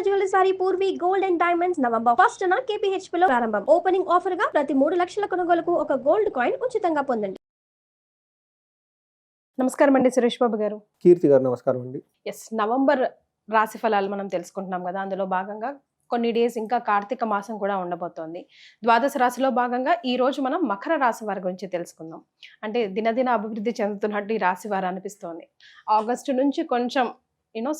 Jewellers వారి Purvi gold and diamonds November 1st KPHP లో ప్రారంభం. ఓపెనింగ్ ఆఫర్ గా ప్రతి 3 లక్షల కొనుగోలుకు ఒక గోల్డ్ కాయిన్ ఉచితంగా పొందండి. నమస్కారం అండి సురేష్ బాబు గారు. కీర్తి గారు నమస్కారం అండి. నవంబర్ రాశి ఫలాలు మనం తెలుసుకుంటున్నాం కదా. అందులో భాగంగా కొన్ని డేస్ ఇంకా కార్తీక మాసం కూడా ఉండబోతోంది. ద్వాదశ రాశిలో భాగంగా ఈ రోజు మనం మకర రాశి వారి గురించి తెలుసుకుందాం. అంటే దినదిన అభివృద్ధి చెందుతున్నట్టు ఈ రాశి వారు అనిపిస్తోంది. ఆగస్టు నుంచి కొంచెం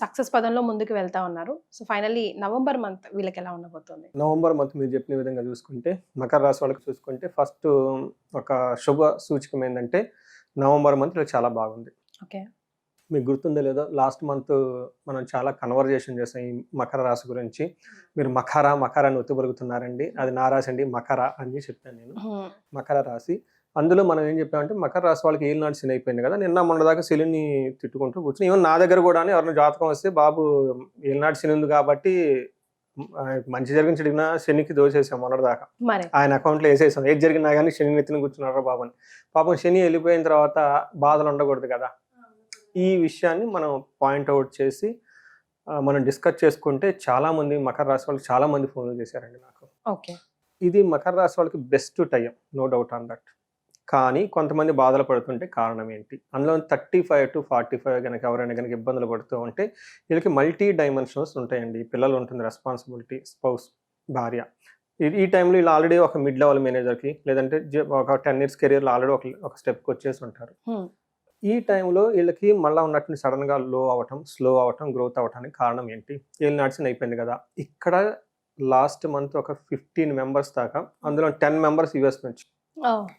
సక్సెస్ పదంలో ముందుకు వెళ్తా ఉన్నారు. సో ఫైనల్లీ నవంబర్ మంత్ వీళ్ళకి ఎలా ఉండబోతుంది? నవంబర్ మంత్ మీరు చెప్పిన విధంగా చూసుకుంటే మకర రాశి వాళ్ళకి చూసుకుంటే ఫస్ట్ ఒక శుభ సూచకం ఏంటంటే నవంబర్ మంత్ చాలా బాగుంది. ఓకే, మీకు గుర్తుందో లేదో లాస్ట్ మంత్ మనం చాలా కన్వర్జేషన్ చేసాం ఈ మకర రాశి గురించి. మీరు మకర అని ఒత్తుబలుగుతున్నారండి, అది నా రాశి అండి మకర అని చెప్పాను నేను. మకర రాశి అందులో మనం ఏం చెప్పామంటే మకర రాశి వాళ్ళకి ఏలినాడు శని అయిపోయింది కదా. నిన్న మొన్న దాకా శనిని తిట్టుకుంటూ కూర్చుని ఈవెన్ నా దగ్గర కూడా ఎవరైనా జాతకం వస్తే బాబు ఏలినాడు శని ఉంది కాబట్టి మంచి జరిగిన చెడిగినా శనికి దోసేసాం మొన్నటిదాకా. ఆయన అకౌంట్లో వేసేసాం, ఏది జరిగినా కానీ శని నెత్తిన కూర్చున్నారా బాబు అని. పాపం శని వెళ్ళిపోయిన తర్వాత బాధలు ఉండకూడదు కదా. ఈ విషయాన్ని మనం పాయింట్అవుట్ చేసి మనం డిస్కస్ చేసుకుంటే చాలా మంది మకర రాశి వాళ్ళు చాలా మంది ఫోన్లు చేశారండి నాకు. ఓకే, ఇది మకర రాశి వాళ్ళకి best time, no doubt on that. కానీ కొంతమంది బాధలు పడుతుంటే కారణం ఏంటి? అందులో 35 to 45 కనుక ఎవరైనా కనుక ఇబ్బందులు పడుతూ ఉంటే వీళ్ళకి మల్టీ డైమెన్షన్స్ ఉంటాయండి. పిల్లలు ఉంటుంది, రెస్పాన్సిబిలిటీ, స్పౌస్, భార్య. ఈ టైంలో వీళ్ళు ఆల్రెడీ ఒక మిడ్ లెవెల్ మేనేజర్కి లేదంటే ఒక 10 years కెరియర్లో ఆల్రెడీ ఒక స్టెప్కి వచ్చేసి ఉంటారు. ఈ టైంలో వీళ్ళకి మళ్ళీ ఉన్నట్టు సడన్గా లో అవ్వటం, స్లో అవ్వటం, గ్రోత్ అవ్వటానికి కారణం ఏంటి? వీళ్ళు నడిచిన అయిపోయింది కదా. ఇక్కడ లాస్ట్ మంత్ ఒక 15 members దాకా, అందులో 10 members US నుంచి,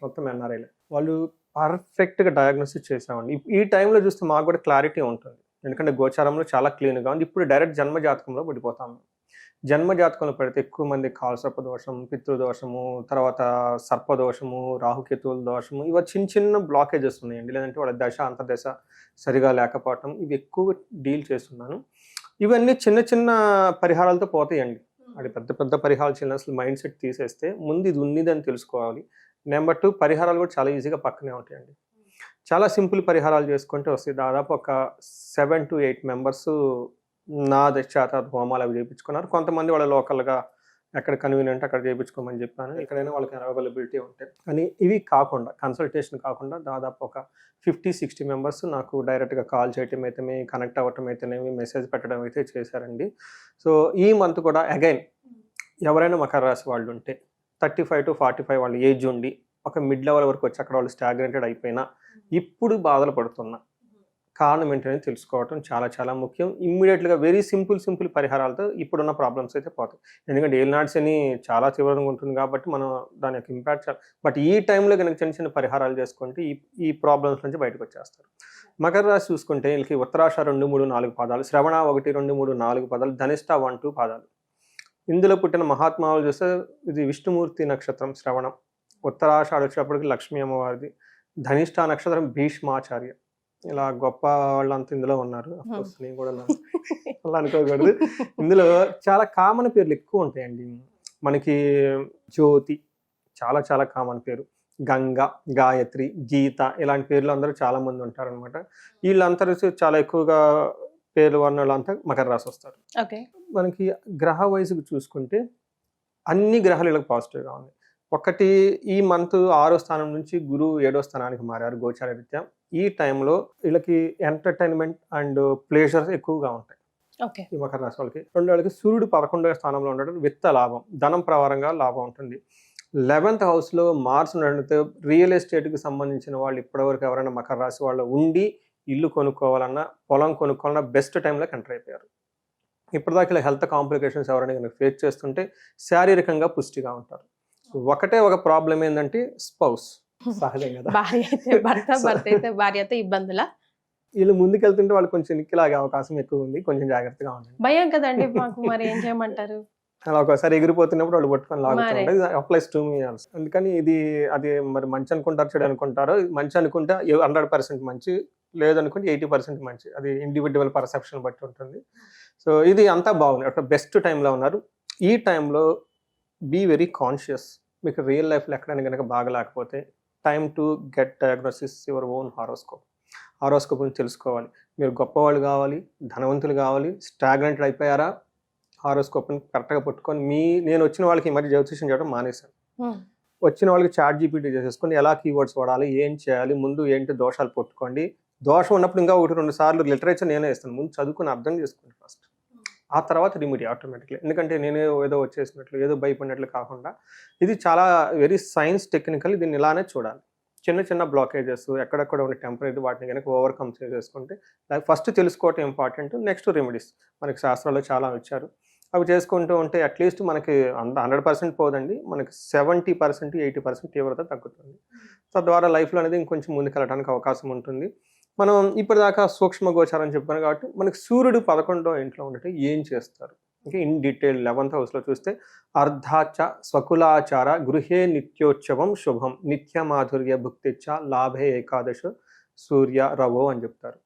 మొత్తం NRIలే. వాళ్ళు పర్ఫెక్ట్గా డయాగ్నోసిస్ చేసామండి. ఈ టైంలో చూస్తే మాకు కూడా క్లారిటీ ఉంటుంది, ఎందుకంటే గోచారంలో చాలా క్లీన్గా ఉంది. ఇప్పుడు డైరెక్ట్ జన్మ జాతకంలో పడిపోతాము. జన్మ జాతకంలో పడితే ఎక్కువ మంది కాలసర్ప దోషం, పితృదోషము, తర్వాత సర్పదోషము, రాహుకేతువుల దోషము, ఇవి చిన్న బ్లాకేజెస్ ఉన్నాయండి. లేదంటే వాళ్ళ దశ అంతర్దశ సరిగా లేకపోవటం, ఇవి ఎక్కువ డీల్ చేస్తున్నాను. ఇవన్నీ చిన్న పరిహారాలతో పోతాయండి. అది పెద్ద పరిహారాలు చిన్న అసలు మైండ్ సెట్ తీసేస్తే ముందు ఇది ఉన్నదని తెలుసుకోవాలి. నెంబర్ 2, పరిహారాలు కూడా చాలా ఈజీగా పక్కనే ఉంటాయండి. చాలా సింపుల్ పరిహారాలు చేసుకుంటే వస్తాయి. దాదాపు ఒక 7 to 8 members నా చేత హోమాలు అవి చేయించుకున్నారు. కొంతమంది వాళ్ళ లోకల్గా ఎక్కడ కన్వీనియంట్ అక్కడ చేయించుకోమని చెప్పాను. ఎక్కడైనా వాళ్ళకి అవైలబిలిటీ ఉంటాయి. కానీ ఇవి కాకుండా, కన్సల్టేషన్ కాకుండా దాదాపు ఒక 50-60 members నాకు డైరెక్ట్గా కాల్ చేయటం అయితేనే, కనెక్ట్ అవ్వటం అయితేనేమి, మెసేజ్ పెట్టడం అయితే చేశారండి. సో ఈ మంత్ కూడా అగైన్ ఎవరైనా మకర రాశి వాళ్ళు ఉంటే 35 to 45 వాళ్ళ ఏజ్ ఉండి ఒక మిడ్ లెవెల్ వరకు వచ్చి అక్కడ వాళ్ళు స్టాగ్నెంటెడ్ అయిపోయినా ఇప్పుడు బాధలు పడుతున్నా కారణం ఏంటనేది తెలుసుకోవటం చాలా ముఖ్యం. ఇమ్మీడియట్గా వెరీ సింపుల్ పరిహారాలతో ఇప్పుడున్న ప్రాబ్లమ్స్ అయితే పోతాయి. ఎందుకంటే ఏలినాడ్స్ అని చాలా తీవ్రంగా ఉంటుంది కాబట్టి మనం దాని యొక్క ఇంపాక్ట్ బట్ ఈ టైంలో కనుక చిన్న పరిహారాలు చేసుకుంటే ఈ ప్రాబ్లమ్స్ నుంచి బయటకు వచ్చేస్తారు. మకర రాశి చూసుకుంటే వీళ్ళకి ఉత్తరాష 2, 3, 4 పాదాలు, శ్రవణ 1, 2, 3, 4 పాదాలు, ధనిష్ట 1, 2 పాదాలు. ఇందులో పుట్టిన మహాత్మావులు చూస్తే ఇది విష్ణుమూర్తి నక్షత్రం శ్రవణం, ఉత్తరాషాఢ వచ్చేటప్పటికి లక్ష్మీ అమ్మవారిది, ధనిష్ట నక్షత్రం భీష్మాచార్య. ఇలా గొప్ప వాళ్ళంతా ఇందులో ఉన్నారు. నేను కూడా అలా అనుకోకూడదు. ఇందులో చాలా కామన్ పేర్లు ఎక్కువ ఉంటాయండి. మనకి జ్యోతి చాలా కామన్ పేరు, గంగ, గాయత్రి, గీత, ఇలాంటి పేర్లు అందరూ చాలా మంది ఉంటారనమాట. వీళ్ళందరూ చాలా ఎక్కువగా పేర్లు వాళ్ళంతా మకర రాశి వస్తారు. మనకి గ్రహ వైజ్గా చూసుకుంటే అన్ని గ్రహాలు వీళ్ళకి పాజిటివ్గా ఉన్నాయి. ఒకటి, ఈ మంత్ 6వ స్థానం నుంచి గురువు 7వ స్థానానికి మారారు గోచార రీత్యా. ఈ టైంలో వీళ్ళకి ఎంటర్టైన్మెంట్ అండ్ ప్లేజర్స్ ఎక్కువగా ఉంటాయి ఈ మకర రాశి వాళ్ళకి. వాళ్ళకి సూర్యుడు 11వ స్థానంలో ఉండడం విత్త లాభం, ధనం ప్రవారంగా లాభం ఉంటుంది. 11th హౌస్లో మార్స్ ఉండడంతో రియల్ ఎస్టేట్కి సంబంధించిన వాళ్ళు ఇప్పటివరకు ఎవరైనా మకర రాశి వాళ్ళు ఉండి ఇల్లు కొనుక్కోవాలన్నా, పొలం కొనుక్కోవాలన్నా బెస్ట్ టైంలోకి ఎంటర్ అయిపోయారు. ఇప్పటిదాకా ఇలా హెల్త్ కాంప్లికేషన్స్ ఎవరైనా కనుక ఫేస్ చేస్తుంటే శారీరకంగా పుష్టిగా ఉంటారు. ఒకటే ఒక ప్రాబ్లం ఏంటంటే స్పౌస్, సహజం కదా, భార్యతో ఇబ్బందులా. వీళ్ళు ముందుకెళ్తుంటే వాళ్ళు కొంచెం నిక్కిలాగే అవకాశం ఎక్కువ ఉంది, కొంచెం జాగ్రత్తగా ఉండండి. భయం కదండి మాకు, మరి ఏం చేయమంటారు? అలా ఒకసారి ఎగిరిపోతున్నప్పుడు వాళ్ళు పట్టుకొని లాగుతుంటారు. ఇది అప్లైస్ టు మీ ఆల్సో. అందుకని అది మరి మంచి అనుకుంటారు, చెడు అనుకుంటారో. మంచి అనుకుంటే 100% మంచి, లేదనుకుంటే 80% మంచి. అది ఇండివిజువల్ పర్సెప్షన్ బట్టి ఉంటుంది. సో ఇది అంతా బాగుంది, ఒక బెస్ట్ టైంలో ఉన్నారు. ఈ టైంలో బీ వెరీ కాన్షియస్. మీకు రియల్ లైఫ్లో ఎక్కడైనా కనుక బాగా లేకపోతే time to get diagnosis your own horoscope గురించి తెలుసుకోవాలి. మీరు గొప్పవాళ్ళు కావాలి, ధనవంతులు కావాలి, స్టాగ్నెంటెడ్ అయిపోయారా, హారోస్కోప్ని కరెక్ట్గా పట్టుకొని నేను వచ్చిన వాళ్ళకి ఈ మధ్య జ్యోతిష్యం చేయడం మానేశాను. వచ్చిన వాళ్ళకి చాట్ జీపీటీ చేసేసుకొని ఎలా కీవర్డ్స్ వాడాలి, ఏం చేయాలి, ముందు ఏంటి దోషాలు పట్టుకోండి. దోషం ఉన్నప్పుడు ఇంకా 1-2 సార్లు లిటరేచర్ నేనే ఇస్తాను. ముందు చదువుకుని అర్థం చేసుకోండి ఫస్ట్, ఆ తర్వాత రెమెడీ ఆటోమేటిక్లీ. ఎందుకంటే నేనే ఏదో వచ్చేసినట్లు ఏదో భయపడినట్లు కాకుండా ఇది చాలా వెరీ సైన్స్ టెక్నికల్. దీన్ని ఇలానే చూడాలి. చిన్న చిన్న బ్లాకేజెస్ ఎక్కడెక్కడ ఉన్న టెంపరీ వాటిని కనుక ఓవర్కమ్ చేసేసుకుంటే ఫస్ట్ తెలుసుకోవటం ఇంపార్టెంట్. నెక్స్ట్ రెమెడీస్ మనకి శాస్త్రాల్లో చాలా ఇచ్చారు. అవి చేసుకుంటూ ఉంటే అట్లీస్ట్ మనకి 100% పోదండి, మనకి 70%, 80% తీవ్రత తగ్గుతుంది. తద్వారా లైఫ్లో అనేది ఇంకొంచెం ముందుకెళ్ళడానికి అవకాశం ఉంటుంది. మనం ఇప్పటిదాకా సూక్ష్మ గోచారం చెప్పాను కాబట్టి మనకి సూర్యుడు 11వ ఇంట్లో ఉండటం ఏం చేస్తారు ఇంకా ఇన్ డీటెయిల్ 11th హౌస్లో చూస్తే అర్ధాచ స్వకులాచార గృహే నిత్యోత్సవం శుభం నిత్య మాధుర్య భుక్తిచ్చ లాభే ఏకాదశ సూర్య రవో అని చెప్తారు.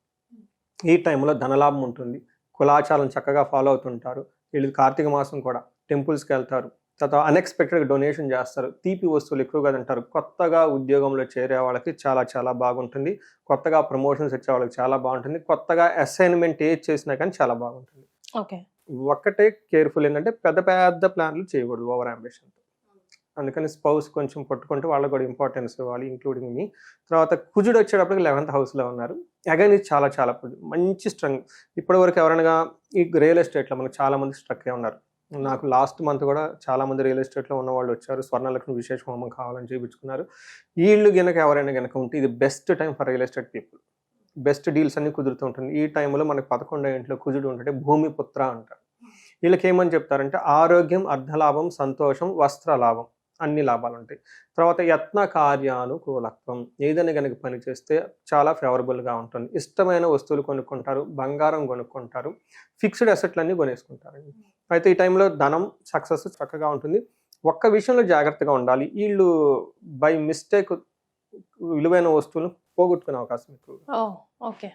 ఈ టైంలో ధనలాభం ఉంటుంది. కులాచారం చక్కగా ఫాలో అవుతుంటారు. వీళ్ళు కార్తీక మాసం కూడా టెంపుల్స్కి వెళ్తారు. తర్వాత అన్ఎక్స్పెక్టెడ్గా డొనేషన్ చేస్తారు. తీపి వస్తువులు ఎక్కువగా తింటారు. కొత్తగా ఉద్యోగంలో చేరే వాళ్ళకి చాలా చాలా బాగుంటుంది. కొత్తగా ప్రమోషన్స్ వచ్చే వాళ్ళకి చాలా బాగుంటుంది. కొత్తగా అసైన్మెంట్ ఏది చేసినా కానీ చాలా బాగుంటుంది. ఓకే, ఒక్కటే కేర్ఫుల్ ఏంటంటే పెద్ద పెద్ద ప్లాన్లు చేయకూడదు ఓవర్ అంబిషన్తో. అందుకని స్పౌస్ కొంచెం పట్టుకుంటే వాళ్ళకి కూడా ఇంపార్టెన్స్ ఇవ్వాలి, ఇంక్లూడింగ్ మీ. తర్వాత కుజుడు వచ్చేటప్పటికి 11th హౌస్లో ఉన్నారు. అగైన్ ఇది చాలా చాలా మంచి స్ట్రెంగ్. ఇప్పటివరకు ఎవరైనా ఈ రియల్ ఎస్టేట్లో మనకు చాలామంది స్ట్రక్ అయి ఉన్నారు. నాకు లాస్ట్ మంత్ కూడా చాలామంది రియల్ ఎస్టేట్లో ఉన్న వాళ్ళు వచ్చారు. స్వర్ణలక్ష్మి విశేష హోమం కావాలని చూపించుకున్నారు. వీళ్ళు గనక ఎవరైనా కనుక ఉంటే ఇది best time for real estate people. Best deals అన్ని కుదురుతూ ఉంటుంది. ఈ టైంలో మనకు 11వ ఇంట్లో కుజుడు ఉంటే భూమి పుత్ర అంటారు. వీళ్ళకి ఏమని చెప్తారంటే ఆరోగ్యం, అర్ధలాభం, సంతోషం, వస్త్రలాభం, అన్ని లాభాలు ఉంటాయి. తర్వాత యత్న కార్యానుకూలత్వం, ఏదైనా కనుక పని చేస్తే చాలా ఫేవరబుల్గా ఉంటుంది. ఇష్టమైన వస్తువులు కొనుక్కుంటారు, బంగారం కొనుక్కుంటారు, ఫిక్స్డ్ అసెట్లన్నీ కొనేసుకుంటారు. అయితే ఈ టైంలో ధనం సక్సెస్ చక్కగా ఉంటుంది. ఒక్క విషయంలో జాగ్రత్తగా ఉండాలి. వీళ్ళు బై మిస్టేక్ విలువైన వస్తువులను పోగొట్టుకునే అవకాశం ఎక్కువ. ఓకే,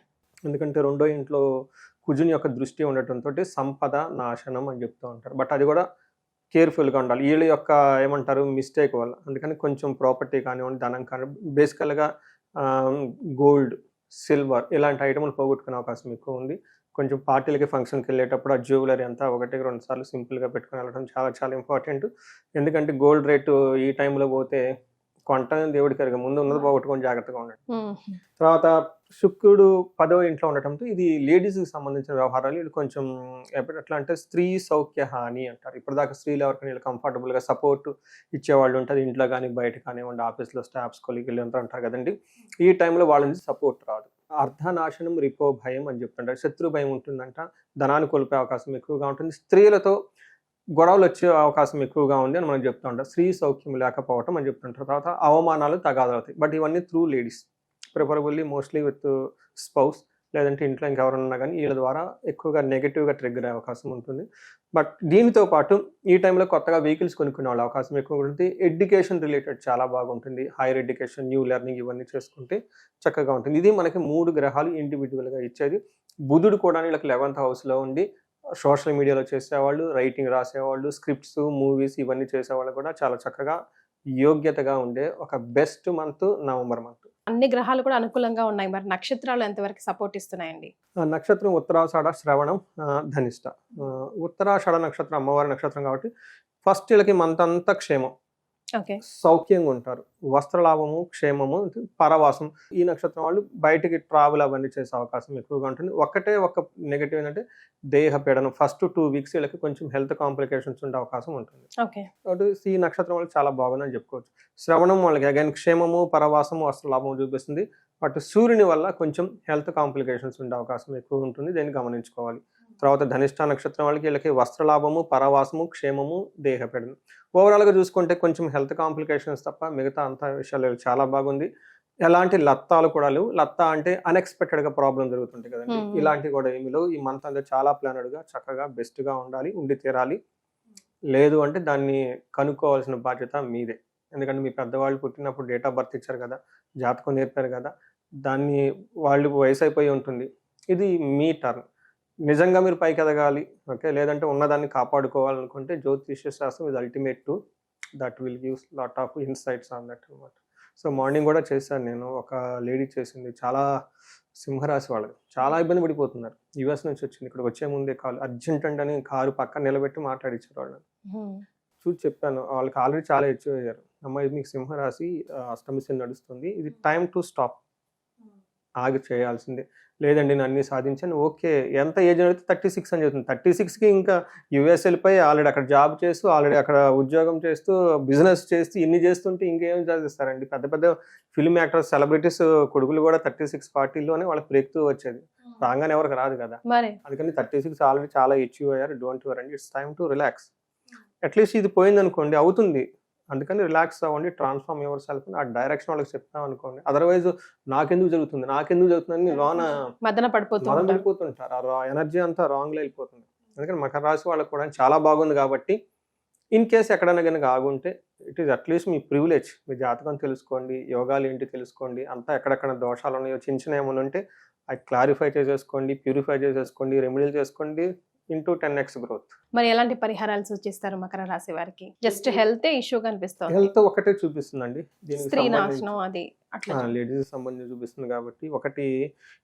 ఎందుకంటే 2వ ఇంట్లో కుజుని యొక్క దృష్టి ఉండటంతో సంపద నాశనం అని చెప్తూ ఉంటారు. బట్ అది కూడా కేర్ఫుల్గా ఉండాలి వీళ్ళ యొక్క ఏమంటారు మిస్టేక్ వల్ల. అందుకని కొంచెం ప్రాపర్టీ కానివ్వండి, ధనం కానివ్వండి, బేసికల్గా గోల్డ్, సిల్వర్ ఇలాంటి ఐటమ్లు పోగొట్టుకునే అవకాశం ఎక్కువ ఉంది. కొంచెం పార్టీలకి ఫంక్షన్కి వెళ్ళేటప్పుడు ఆ జ్యువెలరీ అంతా 1-2 సార్లు సింపుల్గా పెట్టుకుని వెళ్ళడం చాలా చాలా ఇంపార్టెంట్. ఎందుకంటే గోల్డ్ రేటు ఈ టైంలో పోతే కొంటనే దేవుడికి కరిగా ముందు ఉన్నది పోగొట్టుకొని జాగ్రత్తగా ఉండండి. తర్వాత శుక్రుడు 10వ ఇంట్లో ఉండటంతో ఇది లేడీస్కి సంబంధించిన వ్యవహారాలు. వీళ్ళు కొంచెం ఎట్లా అంటే స్త్రీ సౌఖ్య హాని అంటారు. ఇప్పటిదాకా స్త్రీలు ఎవరికైనా వీళ్ళు కంఫర్టబుల్గా సపోర్ట్ ఇచ్చేవాళ్ళు ఉంటుంది. ఇంట్లో కానీ బయట కానివ్వండి, ఆఫీస్లో స్టాఫ్స్ కొలీగులు అంటారు కదండి. ఈ టైంలో వాళ్ళ నుంచి సపోర్ట్ రాదు. అర్ధనాశనం, రిపో భయం అని చెప్తుంటారు. శత్రు భయం ఉంటుందంట. ధనాన్ని కోల్పోయే అవకాశం ఎక్కువగా ఉంటుంది. స్త్రీలతో గొడవలు వచ్చే అవకాశం ఎక్కువగా ఉంది అని మనం చెప్తూ ఉంటాం. స్త్రీ సౌఖ్యం లేకపోవటం అని చెప్తుంటారు. తర్వాత అవమానాలు తగాదవుతాయి. బట్ ఇవన్నీ through ladies, preferably mostly with spouse, లేదంటే ఇంట్లో ఇంకెవరన్నా కానీ వీళ్ళ ద్వారా ఎక్కువగా నెగిటివ్గా ట్రిగ్గర్ అయ్యే అవకాశం ఉంటుంది. బట్ దీనితో పాటు ఈ టైంలో కొత్తగా వెహికల్స్ కొనుక్కునే వాళ్ళ అవకాశం ఎక్కువ ఉంటుంది. ఎడ్యుకేషన్ రిలేటెడ్ చాలా బాగుంటుంది. హైయర్ ఎడ్యుకేషన్, న్యూ లెర్నింగ్ ఇవన్నీ చేసుకుంటే చక్కగా ఉంటుంది. ఇది మనకి 3 గ్రహాలు ఇండివిజువల్గా ఇచ్చేది. బుధుడు కూడా వీళ్ళకి 11th హౌస్లో ఉండి సోషల్ మీడియాలో చేసేవాళ్ళు, రైటింగ్ రాసేవాళ్ళు, స్క్రిప్ట్స్, మూవీస్ ఇవన్నీ చేసేవాళ్ళు కూడా చాలా చక్కగా యోగ్యతగా ఉండే ఒక బెస్ట్ మంత్ నవంబర్ మంత్. అన్ని గ్రహాలు కూడా అనుకూలంగా ఉన్నాయి. మరి నక్షత్రాలు ఎంతవరకు సపోర్ట్ ఇస్తున్నాయండి? నక్షత్రం ఉత్తరాషాఢ, శ్రవణం, ధనిష్ట. ఉత్తరాషాఢ నక్షత్రం అమ్మవారి నక్షత్రం కాబట్టి ఫస్ట్ వీళ్ళకి మంత్ అంతా క్షేమం, సౌఖ్యంగా ఉంటారు. వస్త్రలాభము, క్షేమము, పరవాసం. ఈ నక్షత్రం వాళ్ళు బయటికి ట్రావెల్ అవన్నీ చేసే అవకాశం ఎక్కువగా ఉంటుంది. ఒక నెగటివ్ ఏంటంటే దేహ పీడనం. ఫస్ట్ 2 వీక్స్ వీళ్ళకి కొంచెం హెల్త్ కాంప్లికేషన్స్ ఉండే అవకాశం ఉంటుంది. కాబట్టి ఈ నక్షత్రం వాళ్ళకి చాలా బాగుందని చెప్పుకోవచ్చు. శ్రవణం వాళ్ళకి అగైన్ క్షేమము, పరవాసము, వస్త్రలాభము చూపిస్తుంది. బట్ సూర్యుని వల్ల కొంచెం హెల్త్ కాంప్లికేషన్స్ ఉండే అవకాశం ఎక్కువ ఉంటుంది. దీన్ని గమనించుకోవాలి. తర్వాత ధనిష్ట నక్షత్రం వాళ్ళకి వీళ్ళకి వస్త్రలాభము, పరవాసము, క్షేమము, దేహపీడనం. ఓవరాల్గా చూసుకుంటే కొంచెం హెల్త్ కాంప్లికేషన్స్ తప్ప మిగతా అంతా విషయాలు చాలా బాగుంది. ఎలాంటి లత్తాలు కూడా లేవు. లత్తా అంటే అన్ఎక్స్పెక్టెడ్గా ప్రాబ్లం జరుగుతుంటాయి కదండి. ఇలాంటివి కూడా ఏమి లేవు. ఈ మంత్ అంతా చాలా ప్లానెడ్గా చక్కగా బెస్ట్గా ఉండి తీరాలి. లేదు అంటే దాన్ని కనుక్కోవాల్సిన బాధ్యత మీదే. ఎందుకంటే మీ పెద్దవాళ్ళు పుట్టినప్పుడు డేట్ ఆఫ్ బర్త్ ఇచ్చారు కదా, జాతకం నేర్పారు కదా, దాన్ని వాళ్ళు వయసు అయిపోయి ఉంటుంది. ఇది మీ టర్న్. నిజంగా మీరు పైకి ఎదగాలి, ఓకే, లేదంటే ఉన్నదాన్ని కాపాడుకోవాలనుకుంటే జ్యోతిష్య శాస్త్రం ఇది ultimate to that will gives lot of insights on that అనమాట. సో మార్నింగ్ కూడా చేశాను నేను. ఒక లేడీ చేసింది. చాలా సింహరాశి వాళ్ళది. చాలా ఇబ్బంది పడిపోతున్నారు. యూఎస్ నుంచి వచ్చింది. ఇక్కడికి వచ్చే ముందే కాల్ అర్జెంట్ అంటని కారు పక్కన నిలబెట్టి మాట్లాడిచ్చారు వాళ్ళని. చూసి చెప్పాను. వాళ్ళకి ఆల్రెడీ చాలా అచీవ్ అయ్యారు. అమ్మ ఇది మీకు సింహరాశి అష్టమి శని నడుస్తుంది. ఇది టైమ్ టు స్టాప్. ఆగి చేయాల్సిందే. లేదండి నేను అన్నీ సాధించాను. ఓకే. ఎంత ఏజ్ అడిగితే 36 అని చెప్తుంది. 36కి ఇంకా యూఎస్ వెళ్ళిపోయి ఆల్రెడీ అక్కడ జాబ్ చేస్తూ, ఆల్రెడీ అక్కడ ఉద్యోగం చేస్తూ, బిజినెస్ చేస్తూ ఇన్ని చేస్తుంటే ఇంకేం చదివిస్తారండి. పెద్ద పెద్ద ఫిల్మ్ యాక్టర్స్, సెలబ్రిటీస్ కొడుకులు కూడా 36, 40లోనే వాళ్ళకి బ్రేక్ త్రూ వచ్చేది. రాగానే ఎవరికి రాదు కదా. అందుకని 36 ఆల్రెడీ చాలా అచీవ్ అయ్యారు. డోంట్ వరీ అండి. It's time to relax. At least ఇది పోయిందనుకోండి అవుతుంది. అందుకని రిలాక్స్ అవ్వండి. ట్రాన్స్ఫార్మ్ యువర్ సెల్ఫ్ ఆ డైరెక్షన్ వాళ్ళకి చెప్తాం అనుకోండి. అదర్వైజ్ నాకెందుకు జరుగుతుందని లోన మదన పడిపోతుంటారు. ఆ ఎనర్జీ అంతా రాంగ్లో వెళ్ళిపోతుంది. అందుకని మకర రాశి వాళ్ళకి కూడా చాలా బాగుంది కాబట్టి ఇన్ కేస్ ఎక్కడైనా కనుక ఆగుంటే ఇట్ ఈస్ అట్లీస్ట్ మీ ప్రివిలేజ్. మీ జాతకం తెలుసుకోండి, యోగాలు ఏంటి తెలుసుకోండి, అంతా ఎక్కడెక్కడ దోషాలు ఉన్నాయో చిన్న ఏమైనా ఉంటే అది క్లారిఫై చేసేసుకోండి, ప్యూరిఫై చేసేసుకోండి, రెమెడీలు చేసుకోండి. Into 10x growth. మరి ఎలాంటి పరిహారాలు సూచిస్తారు మకర రాశి వారికి? జస్ట్ హెల్త్ ఇష్యూ కనిపిస్తుంది. హెల్త్ ఒకటే చూపిస్తుందండి. స్త్రీ నాశనం అది అట్లా లేడీస్ సంబంధించి చూపిస్తుంది కాబట్టి ఒకటి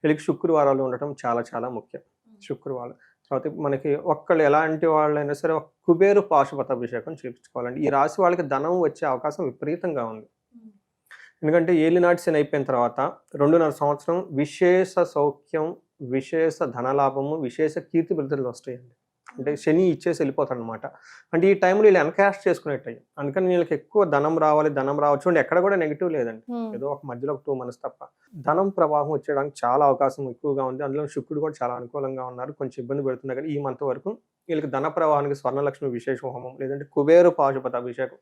వీళ్ళకి శుక్రవారాలు ఉండటం చాలా చాలా ముఖ్యం. శుక్రవారం తర్వాత మనకి ఒక్కళ్ళు ఎలాంటి వాళ్ళైనా సరే కుబేరు పాశుపతాభిషేకం చేయించుకోవాలండి. ఈ రాశి వాళ్ళకి ధనం వచ్చే అవకాశం విపరీతంగా ఉంది. ఎందుకంటే ఏలినాటి శని అయిపోయిన తర్వాత 2.5 సంవత్సరం విశేష సౌఖ్యం, విశేష ధనలాభము, విశేష కీర్తి ప్రతిష్టలు వస్తాయండి. అంటే శని ఇచ్చేసి వెళ్ళిపోతాడు అనమాట. అంటే ఈ టైంలో వీళ్ళు ఎన్కాష్ చేసుకునేట్టు. అందుకని వీళ్ళకి ఎక్కువ ధనం రావచ్చు అంటే ఎక్కడ కూడా నెగిటివ్ లేదండి. ఏదో ఒక మధ్యలో 2 months తప్ప ధనం ప్రవాహం వచ్చేయడానికి చాలా అవకాశం ఎక్కువగా ఉంది. అందులో శుక్రుడు కూడా చాలా అనుకూలంగా ఉన్నారు. కొంచెం ఇబ్బంది పెడుతున్నా కానీ ఈ మంత్ వరకు వీళ్ళకి ధన ప్రవాహానికి స్వర్ణలక్ష్మి విశేష హోమం లేదంటే కుబేరు పాశుపత అభిషేకం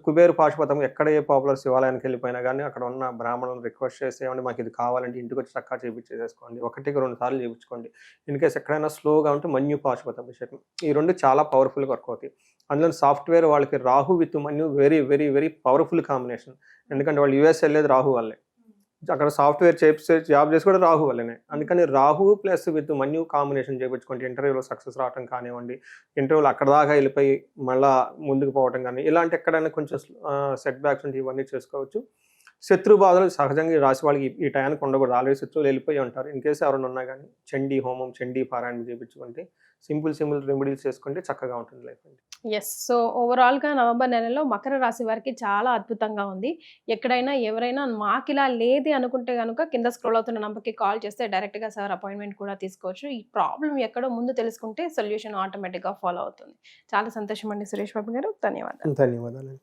కుబేరు పాశుపతం ఎక్కడ ఏ పాపులర్ శివాలయానికి వెళ్ళిపోయినా కానీ అక్కడ ఉన్న బ్రాహ్మణులను రిక్వెస్ట్ చేసి ఏమంటే మాకు ఇది కావాలంటే ఇంటికి వచ్చి చక్కగా చేయించేసుకోండి. 1-2 సార్లు చేయించుకోండి. ఇన్ కేసు ఎక్కడైనా స్లోగా ఉంటే మన్యు పాశుపత అభిషేకం. ఈ 2 చాలా పవర్ఫుల్గా వర్క్ అవుతాయి. అందులో సాఫ్ట్వేర్ వాళ్ళకి రాహు విత్ మన్యు very very very powerful combination. ఎందుకంటే వాళ్ళు యూఎస్ వెళ్ళేది రాహు వల్లే, అక్కడ సాఫ్ట్వేర్ జాబ్ చేసి కూడా రాహు వల్లనే. అందుకని రాహు ప్లస్ విత్ మన్యు కాంబినేషన్ చేయించుకోండి. ఇంటర్వ్యూలో సక్సెస్ రావడం కానివ్వండి, ఇంటర్వ్యూలో అక్కడ దాకా వెళ్ళిపోయి మళ్ళీ ముందుకు పోవడం కానీ ఇలాంటి ఎక్కడైనా కొంచెం సెట్ బ్యాక్స్ ఉంటే ఇవన్నీ చేసుకోవచ్చు. శత్రు బాధలు సహజంగా ఈ రాశి వాళ్ళకి ఈ టైంకి ఉండకూడదు. ఆల్రెడీ శత్రువులు వెళ్ళిపోయి ఉంటారు. ఇన్ కేసు ఎవరైనా ఉన్నా కానీ చండీ హోమం, చండీ పారాయణ చేయించుకుంటే సింపుల్ రెమెడీస్ చేసుకుంటే చక్కగా ఉంటుంది లైఫ్ అండి. ఎస్. సో ఓవరాల్గా నవంబర్ నెలలో మకర రాశి వారికి చాలా అద్భుతంగా ఉంది. ఎక్కడైనా ఎవరైనా మాకు ఇలా లేదే అనుకుంటే కనుక కింద స్క్రోల్ అవుతున్న నంబర్కి కాల్ చేస్తే డైరెక్ట్గా సార్ అపాయింట్మెంట్ కూడా తీసుకోవచ్చు. ఈ ప్రాబ్లం ఎక్కడో ముందు తెలుసుకుంటే సొల్యూషన్ ఆటోమేటిక్గా ఫాలో అవుతుంది. చాలా సంతోషం అండి సురేష్ బాబు గారు. ధన్యవాదాలు. ధన్యవాదాలు.